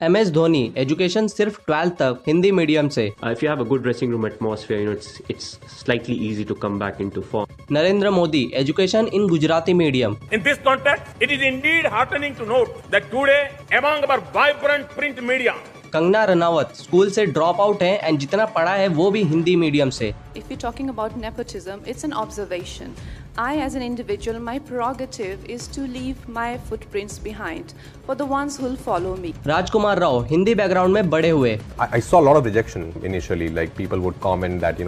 MS Dhoni education सिर्फ 12th तक Hindi medium से। If you have a good dressing room atmosphere, it's slightly easy to come back into form. Narendra Modi education in Gujarati medium. In this context, it is indeed heartening to note that today, among our vibrant print media, Kangana Ranaut school से drop out है and जितना पढ़ा है वो भी Hindi medium से। If we're talking about nepotism, it's an observation. I, as an individual, my prerogative is to leave my footprints behind for the ones who'll follow me. Rajkumar Rao Hindi background में बड़े हुए। I saw a lot of rejection initially, like people would comment that,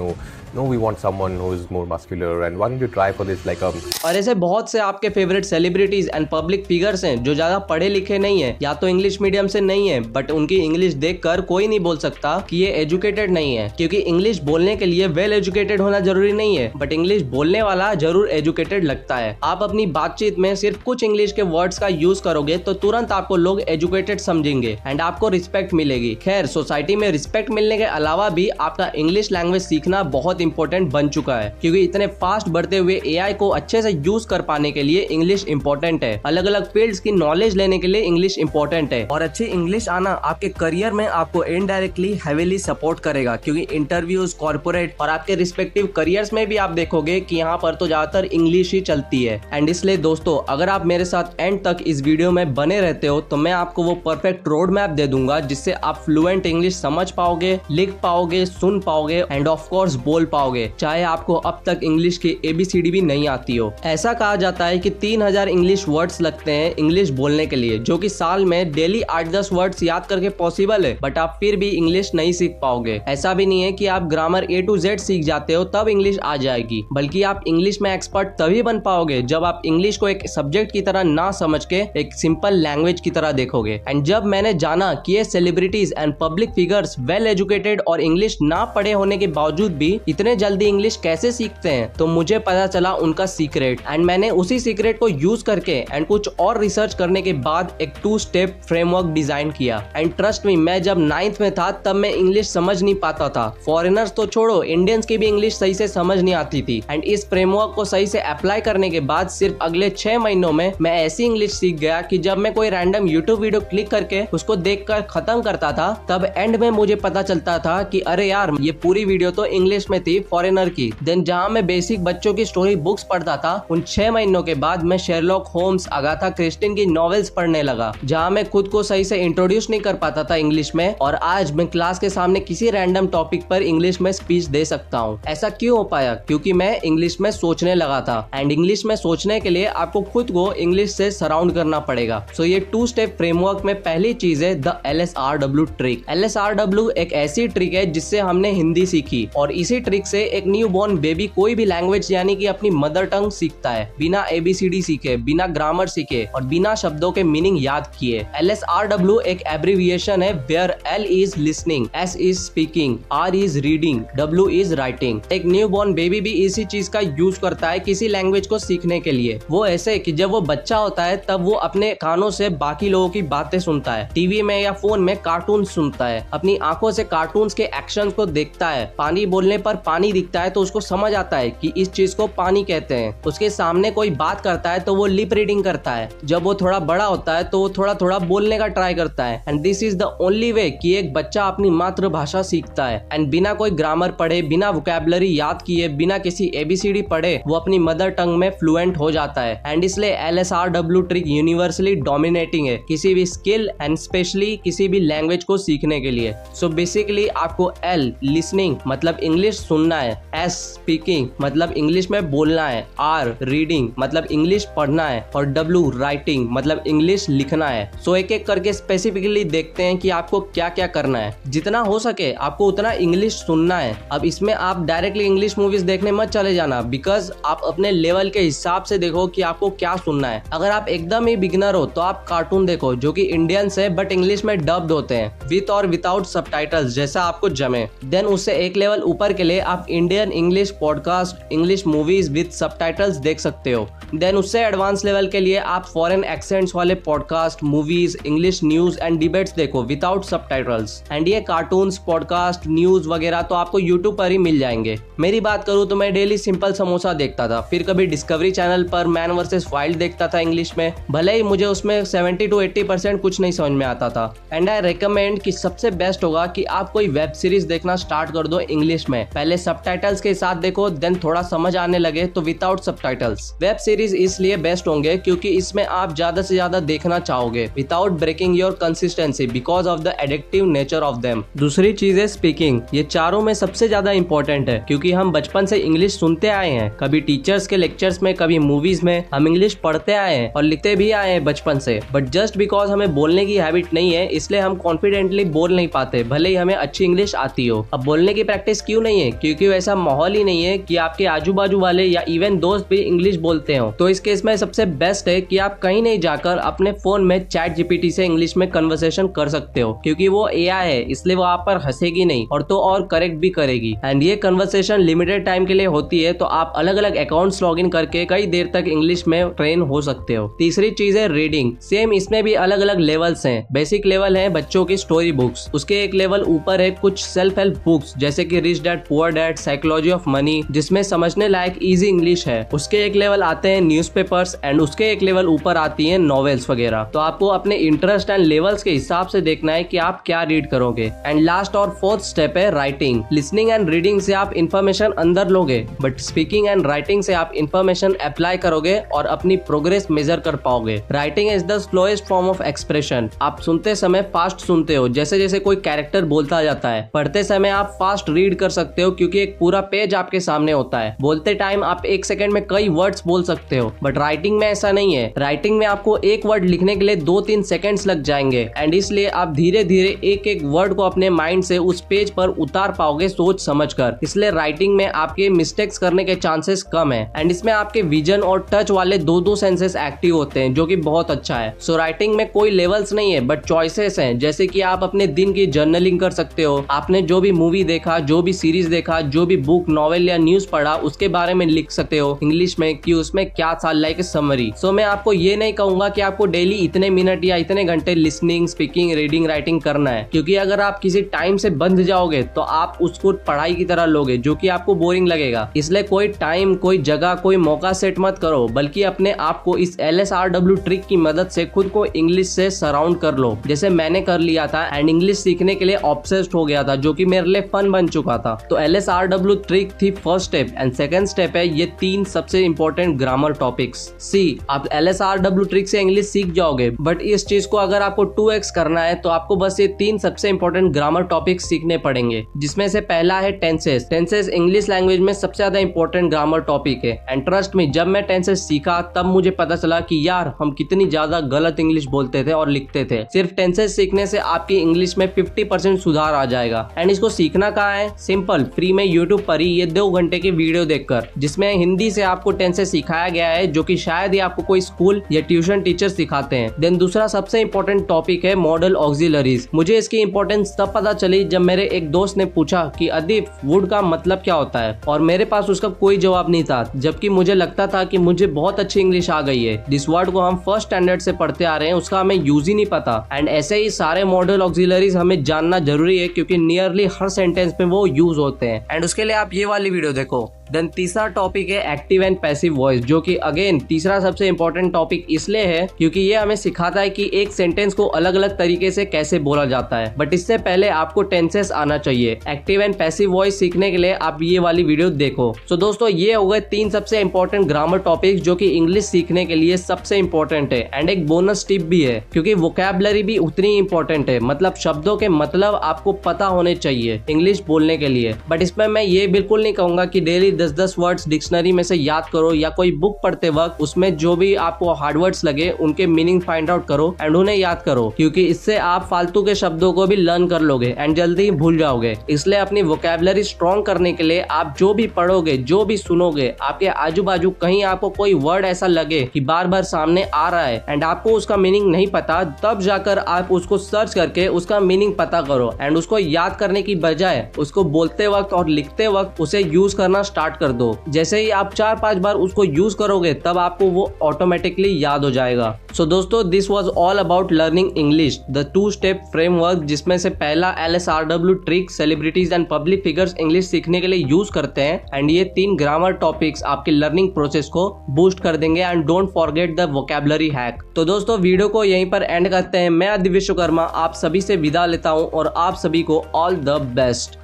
no, we want someone who is more muscular and why don't you try for this like a... और ऐसे बहुत से आपके favourite celebrities and public figures हैं जो ज्यादा पढ़े लिखे नहीं है या तो इंग्लिश मीडियम से नहीं है, बट उनकी इंग्लिश देखकर कोई नहीं बोल सकता कि ये एजुकेटेड नहीं है, क्योंकि इंग्लिश बोलने के लिए वेल एजुकेटेड होना जरूरी नहीं है, बट इंग्लिश बोलने वाला जरूर एजुकेटेड लगता है। आप अपनी बातचीत में सिर्फ कुछ इंग्लिश के वर्ड्स का यूज करोगे तो तुरंत आपको लोग एजुकेटेड समझेंगे एंड आपको रिस्पेक्ट मिलेगी। खैर, सोसाइटी में रिस्पेक्ट मिलने के अलावा भी आपका इंग्लिश लैंग्वेज सीखना बहुत इंपॉर्टेंट बन चुका है, क्योंकि इतने फास्ट बढ़ते हुए एआई को अच्छे से यूज कर पाने के लिए इंग्लिश इंपॉर्टेंट है। अलग अलग फील्ड्स की नॉलेज लेने के लिए इंग्लिश इंपॉर्टेंट है और अच्छी इंग्लिश आना आपके करियर में आपको इनडायरेक्टली हेवीली सपोर्ट करेगा, क्योंकि इंटरव्यूज, कॉर्पोरेट और आपके रिस्पेक्टिव करियर्स में भी आप देखोगे कि यहाँ पर तो ज्यादातर इंग्लिश ही चलती है। एंड इसलिए दोस्तों, अगर आप मेरे साथ एंड तक इस वीडियो में बने रहते हो तो मैं आपको वो परफेक्ट रोड मैप दे दूंगा जिससे आप फ्लुएंट इंग्लिश समझ पाओगे, लिख पाओगे, सुन पाओगे एंड ऑफ कोर्स बोल पाओगे, चाहे आपको अब तक इंग्लिश की ABCD भी नहीं आती हो। ऐसा कहा जाता है कि 3000 इंग्लिश वर्ड्स लगते हैं इंग्लिश बोलने के लिए, जो कि साल में डेली 8-10 वर्ड्स याद करके पॉसिबल है, बट आप फिर भी इंग्लिश नहीं सीख पाओगे। ऐसा भी नहीं है कि आप ग्रामर A to Z सीख जाते हो तब इंग्लिश आ जाएगी, बल्कि आप इंग्लिश में एक्सपर्ट तभी बन पाओगे जब आप इंग्लिश को एक सब्जेक्ट की तरह ना समझ के एक सिंपल लैंग्वेज की तरह देखोगे। एंड जब मैंने जाना कि ये celebrities and public figures well educated और इंग्लिश ना पढ़े होने के बावजूद भी इतने जल्दी इंग्लिश कैसे सीखते हैं, तो मुझे पता चला उनका सीक्रेट। एंड मैंने उसी सीक्रेट को यूज करके एंड कुछ और रिसर्च करने के बाद एक 2 स्टेप फ्रेमवर्क डिजाइन किया। एंड ट्रस्ट मी, मैं जब 9th में था तब मैं इंग्लिश समझ नहीं पाता था। फॉरेनर्स तो छोड़ो, इंडियंस की भी इंग्लिश सही से समझ नहीं आती थी। एंड इस फ्रेमवर्क को सही से अप्लाई करने के बाद सिर्फ अगले 6 महीनों में मैं ऐसी इंग्लिश सीख गया कि जब मैं कोई रैंडम यूट्यूब वीडियो क्लिक करके उसको देखकर खत्म करता था, तब एंड में मुझे पता चलता था कि अरे यार, ये पूरी वीडियो तो इंग्लिश में थी फॉरेनर की। देन जहाँ मैं बेसिक बच्चों की स्टोरी बुक्स पढ़ता था, उन 6 महीनों के बाद मैं शेरलॉक होम्स, अगाथा क्रिस्टीन की नॉवेल्स पढ़ने लगा, जहाँ मैं खुद को सही से इंट्रोड्यूस नहीं कर पाता था इंग्लिश में, और आज मैं क्लास के सामने किसी रैंडम टॉपिक पर इंग्लिश में स्पीच दे सकता हूँ। ऐसा क्यों हो पाया? क्योंकि मैं इंग्लिश में सोचने लगा था। एंड इंग्लिश में सोचने के लिए आपको खुद को इंग्लिश से सराउंड करना पड़ेगा। सो ये 2 स्टेप फ्रेमवर्क में पहली चीज है द LSRW ट्रिक। LSRW एक ऐसी ट्रिक है जिससे हमने हिंदी सीखी, और इसी ट्रिक से एक न्यू बॉर्न बेबी कोई भी लैंग्वेज यानी कि अपनी मदर टंग सीखता है, बिना ABCD सीखे, बिना ग्रामर सीखे और बिना शब्दों के मीनिंग याद किए। LSRW एक एब्रिविएशन है where L is listening, S is speaking, R is reading, W is writing। एक न्यू बॉर्न बेबी भी इसी चीज का यूज करता है किसी लैंग्वेज को सीखने के लिए। वो ऐसे कि जब वो बच्चा होता है तब वो अपने कानों से बाकी लोगों की बातें सुनता है, टीवी में या फोन में कार्टून सुनता है, अपनी आंखों से कार्टून्स के एक्शन को देखता है, पानी बोलने पर पानी दिखता है तो उसको समझ आता है कि इस चीज को पानी कहते हैं। उसके सामने कोई बात करता है तो वो लिप रीडिंग करता है। जब वो थोड़ा बड़ा होता है तो वो थोड़ा थोड़ा बोलने का ट्राई करता है। And this is the only way कि एक बच्चा अपनी मातृभाषा सीखता है। एंड बिना कोई ग्रामर पढ़े, बिना वोकैबुलरी याद किए, बिना किसी ABCD पढ़े वो अपनी मदर टंग में फ्लुएंट हो जाता है। एंड इसलिए LSRW ट्रिक यूनिवर्सली डोमिनेटिंग है किसी भी स्किल एंड स्पेशली किसी भी लैंग्वेज को सीखने के लिए। सो बेसिकली आपको L लिसनिंग मतलब इंग्लिश सुनना है, S स्पीकिंग मतलब इंग्लिश में बोलना है, R रीडिंग मतलब इंग्लिश पढ़ना है और W राइटिंग मतलब इंग्लिश लिखना है। सो एक एक करके स्पेसिफिकली देखते हैं कि आपको क्या क्या करना है। जितना हो सके आपको उतना इंग्लिश सुनना है। अब इसमें आप डायरेक्टली इंग्लिश मूवीज देखने मत चले जाना, बिकॉज आप अपने लेवल के हिसाब से देखो कि आपको क्या सुनना है। अगर आप एकदम ही बिगिनर हो तो आप कार्टून देखो जो कि इंडियंस है बट इंग्लिश में डब्ड होते हैं विथ और विदाउट सबटाइटल्स, जैसा आपको जमे। देन उससे एक लेवल ऊपर के लिए आप Indian English podcast, English movies with subtitles देख सकते हो। देन उससे एडवांस लेवल के लिए आप फॉरेन एक्सेंट्स वाले podcast, movies, English news and debates देखो विदाउट सबटाइटल्स। एंड ये कार्टून्स, पॉडकास्ट, न्यूज वगैरह तो आपको यूट्यूब पर ही मिल जाएंगे। मेरी बात करूँ तो मैं डेली सिंपल समोसा देखता था, फिर कभी डिस्कवरी चैनल पर मैन वर्सेस वाइल्ड देखता था इंग्लिश में, भले ही मुझे उसमें 70 to 80% कुछ नहीं समझ में आता था। एंड आई रिकमेंड कि सबसे बेस्ट होगा कि आप कोई वेब सीरीज देखना स्टार्ट कर दो इंग्लिश में, पहले सबटाइटल्स के साथ देखो, देन थोड़ा समझ आने लगे तो विदाउट सबटाइटल्स। वेब सीरीज इसलिए बेस्ट होंगे क्योंकि इसमें आप ज्यादा से ज्यादा देखना चाहोगे without breaking your consistency because of the addictive nature of them. दूसरी चीज है स्पीकिंग। ये चारों में सबसे ज्यादा इंपॉर्टेंट है क्योंकि हम बचपन से इंग्लिश सुनते आए हैं, कभी टीचर्स के लेक्चर्स में, कभी मूवीज में, हम इंग्लिश पढ़ते आए हैं और लिखते भी आए हैं बचपन से। बट जस्ट बिकॉज हमें बोलने की हैबिट नहीं है इसलिए हम कॉन्फिडेंटली बोल नहीं पाते, भले ही हमें अच्छी इंग्लिश आती हो। अब बोलने की प्रैक्टिस क्यों नहीं है? क्योंकि वैसा माहौल ही नहीं है कि आपके आजू बाजू वाले या इवन दोस्त भी इंग्लिश बोलते हो। तो इस केस में सबसे बेस्ट है कि आप कहीं नहीं जाकर अपने फोन में चैट जीपीटी से इंग्लिश में कन्वर्सेशन कर सकते हो, क्योंकि वो एआई है इसलिए वो आप पर हंसेगी नहीं और तो और करेक्ट भी करेगी। एंड ये कन्वर्सेशन लिमिटेड टाइम के लिए होती है, तो आप अलग अलग अकाउंट्स लॉग इन करके कई देर तक इंग्लिश में ट्रेन हो सकते हो। तीसरी चीज है रीडिंग। सेम इसमें भी अलग अलग लेवल्स हैं। बेसिक लेवल है बच्चों की स्टोरी बुक्स, उसके एक लेवल ऊपर है कुछ सेल्फ हेल्प बुक्स जैसे कि rich dad poor dad, psychology of money, जिसमें समझने लायक इजी इंग्लिश है। उसके एक लेवल आते हैं न्यूज़पेपर्स एंड उसके एक लेवल ऊपर आती हैं नॉवेल्स वगैरह। तो आपको अपने इंटरेस्ट एंड लेवल्स के हिसाब से देखना है कि आप क्या रीड करोगे। एंड लास्ट और फोर्थ स्टेप है राइटिंग। लिसनिंग एंड रीडिंग से आप इंफॉर्मेशन अंदर लोगे, बट स्पीकिंग एंड राइटिंग से आप इंफॉर्मेशन अप्लाई करोगे और अपनी प्रोग्रेस मेजर कर पाओगे। Writing is the slowest form of expression. आप सुनते समय फास्ट सुनते हो, जैसे जैसे कोई कैरेक्टर बोलता जाता है। पढ़ते समय आप फास्ट रीड कर सकते हो क्योंकि एक पूरा पेज आपके सामने होता है। बोलते टाइम आप 1 सेकंड में कई वर्ड्स बोल सकते हो, बट राइटिंग में ऐसा नहीं है। राइटिंग में आपको एक वर्ड लिखने के लिए 2-3 सेकंड्स लग जाएंगे एंड इसलिए आप धीरे धीरे एक एक वर्ड को अपने माइंड से उस पेज पर उतार पाओगे सोच समझकर। इसलिए राइटिंग में आपके मिस्टेक्स करने के चांसेस कम है एंड इसमें आपके विजन और टच वाले दो सेंसेस एक्टिव होते हैं, जो कि बहुत अच्छा है। सो राइटिंग में कोई लेवल्स नहीं है बट चॉइसेस हैं, जैसे कि आप अपने दिन की जर्नलिंग कर सकते हो। आपने जो भी मूवी देखा, जो भी सीरीज देखा, जो भी बुक, नॉवेल या न्यूज पढ़ा, उसके बारे में लिख सकते हो इंग्लिश में कि उसमें क्या था, लाइक समरी। सो मैं आपको ये नहीं कहूंगा कि आपको डेली इतने मिनट या इतने घंटे लिसनिंग, स्पीकिंग, रीडिंग, राइटिंग करना है, क्योंकि अगर आप किसी टाइम से बंध जाओगे तो आप उसको पढ़ाई की तरह लोगे, जो कि आपको बोरिंग लगेगा। इसलिए कोई टाइम, कोई जगह, कोई मौका सेट मत करो, बल्कि अपने आप को इस LSRW ट्रिक की मदद से खुद को इंग्लिश से सराउंड कर लो, जैसे मैंने कर लिया था एंड इंग्लिश सीखने के लिए ऑब्सेस्ड हो गया था, जो कि मेरे लिए फन बन चुका था। तो LSRW ट्रिक थी first step and second step है ये 3 सबसे इंपॉर्टेंट ग्रामर टॉपिक्स। सी, आप LSRW ट्रिक से इंग्लिश सीख जाओगे, बट इस चीज को अगर आपको 2x करना है तो आपको बस ये 3 सबसे इंपॉर्टेंट ग्रामर टॉपिक्स सीखने पड़ेंगे, जिसमें से पहला है टेंसेस। टेंसेस इंग्लिश लैंग्वेज में सबसे ज्यादा इंपॉर्टेंट ग्रामर टॉपिक है एंड ट्रस्ट मी, जब मैं टेंसेस सीखा तब मुझे पता चला कि यार हम कितनी ज्यादा गलत इंग्लिश बोलते थे और लिखते थे। सिर्फ टेंसेस सीखने से आपकी इंग्लिश में 50% सुधार आ जाएगा। एंड इसको सीखना कहाँ है? सिंपल, फ्री में यूट्यूब पर ही ये 2 घंटे की वीडियो देखकर, जिसमें हिंदी से आपको टेंसेस सिखाया गया है, जो कि शायद ही आपको कोई स्कूल या ट्यूशन टीचर सिखाते हैं। देन दूसरा सबसे इंपॉर्टेंट टॉपिक है मॉडल ऑक्सिलरीज। मुझे इसकी इंपॉर्टेंस तब पता चली जब मेरे एक दोस्त ने पूछा कि अदीप, वुड का मतलब क्या होता है, और मेरे पास उसका कोई जवाब नहीं था, जबकि मुझे लगता था कि मुझे बहुत अच्छी इंग्लिश आ गई है। जिस वर्ड को हम फर्स्ट स्टैंडर्ड से पढ़ते आ रहे हैं उसका हमें यूज ही नहीं पता। एंड ऐसे ही सारे मॉडल ऑक्सिलरीज हमें जानना जरूरी है, क्योंकि नियरली हर सेंटेंस में वो यूज होते हैं। एंड उसके लिए आप ये वाली वीडियो देखो। देन तीसरा टॉपिक है एक्टिव एंड पैसिव वॉइस, जो कि अगेन तीसरा सबसे इंपॉर्टेंट टॉपिक इसलिए है क्योंकि ये हमें सिखाता है कि एक सेंटेंस को अलग अलग तरीके से कैसे बोला जाता है। बट इससे पहले आपको टेंसेस आना चाहिए। एक्टिव एंड पैसिव वॉइस सीखने के लिए आप ये वाली वीडियो देखो। सो दोस्तों, ये हो गए 3 सबसे इंपॉर्टेंट ग्रामर टॉपिक्स जो कि इंग्लिश सीखने के लिए सबसे इंपॉर्टेंट है। एंड एक बोनस टिप भी है, क्योंकि वोकैबुलरी भी उतनी इंपॉर्टेंट है, मतलब शब्दों के मतलब आपको पता होने चाहिए इंग्लिश बोलने के लिए। बट इसमें मैं ये बिल्कुल नहीं कहूंगा कि डेली 10-10 वर्ड्स डिक्शनरी में से याद करो, या कोई बुक पढ़ते वक्त उसमें जो भी आपको हार्ड वर्ड्स लगे उनके मीनिंग फाइंड आउट करो एंड उन्हें याद करो, क्योंकि इससे आप फालतू के शब्दों को भी लर्न कर लोगे एंड जल्दी ही भूल जाओगे। इसलिए अपनी वोकैबुलरी स्ट्रॉन्ग करने के लिए आप जो भी पढ़ोगे, जो भी सुनोगे, आपके आजू बाजू कहीं आपको कोई वर्ड ऐसा लगे कि बार बार सामने आ रहा है एंड आपको उसका मीनिंग नहीं पता, तब जाकर आप उसको सर्च करके उसका मीनिंग पता करो एंड उसको याद करने की बजाय उसको बोलते वक्त और लिखते वक्त उसे यूज करना स्टार्ट स्टार्ट कर दो। जैसे ही आप 4-5 बार उसको यूज करोगे तब आपको वो ऑटोमेटिकली याद हो जाएगा। सो दोस्तों, this was all about learning English, the two step framework, जिसमें से पहला LSRW trick celebrities and public figures English सीखने के लिए यूज करते हैं, एंड ये 3 ग्रामर टॉपिक्स आपके लर्निंग प्रोसेस को बूस्ट कर देंगे। And don't forget the vocabulary hack. तो दोस्तों, वीडियो को यहीं पर एंड करते हैं। मैं आदित्य विश्वकर्मा आप सभी से विदा लेता हूं और आप सभी को ऑल द बेस्ट।